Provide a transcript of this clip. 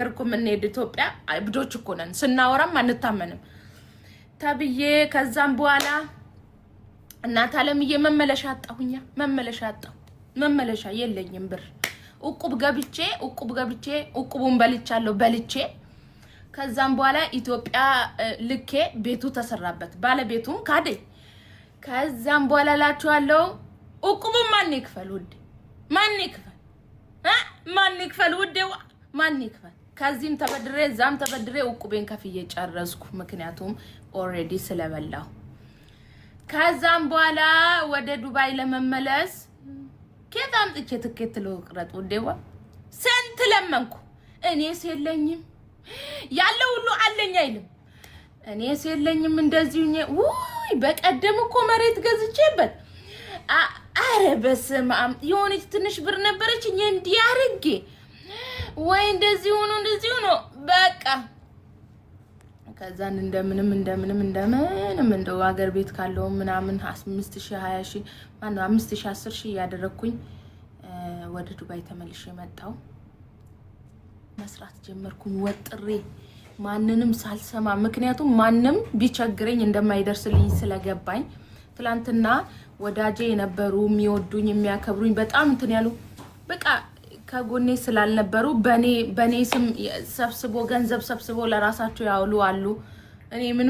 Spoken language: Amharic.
እርኩም እንሄድ ኢትዮጵያ ብዶች እኮ ነን ስናወራም አንታመንም ተብዬ ከዛም በኋላ እናት አለምዬ መመለሻ የለኝም ብር እቁብ ገብቼ እቁቡን በልቼ ከዛም በኋላ ኢትዮጵያ ልኬ ቤቱ ተሰራበት ባለቤቱም ካደ ከዛም በኋላ ላችኋለሁ እቁቡን ማን ይክፈል ውዴዋ ማን ይክፈል ከዚህም ተበድሬ ዛም ተበድሬ እቁቤን ከፍዬ ጨረስኩ ምክንያቱም ኦሬዲ ስለበላው ከዛም በኋላ ወደ ዱባይ ለመመለስ ከዛም ጥቼ ትኬት ልቆረጥ ውዴዋ ስንት ለመንኩ እኔስ የለኝም ያለው ሁሉ አለኝ አይልም እኔስ የለኝም እንደዚሁኝ ውይ በቀደም እኮ መሬት ገዝቼበት አረ በስመ አብ የሆነች ትንሽ ብር ነበረችኝ እንዲያርጌ ወይ እንደዚህ ሆኖ በቃ ከዛን እንደምንም እንደው ሀገር ቤት ካለው ምናምን 5000 20000 ማነው 5000 10000 ያደረኩኝ ወደ ዱባይ ተመልሼ መጣው መስራት ጀመርኩኝ ወጥሬ ማንንም ሳልሰማ ምክንያቱም ማንንም ቢቸግረኝ እንደማይደርስልኝ ስለገባኝ ትላንትና ወዳጄ የነበሩ የሚወዱኝ የሚያከብሩኝ በጣም እንትን ያሉ በቃ ከጎኔ ስላልነበሩ በኔ ስም ሰብስቦ ገንዘብ ሰብስቦ ለራሳቸው ያውሉ አሉ እኔ ምን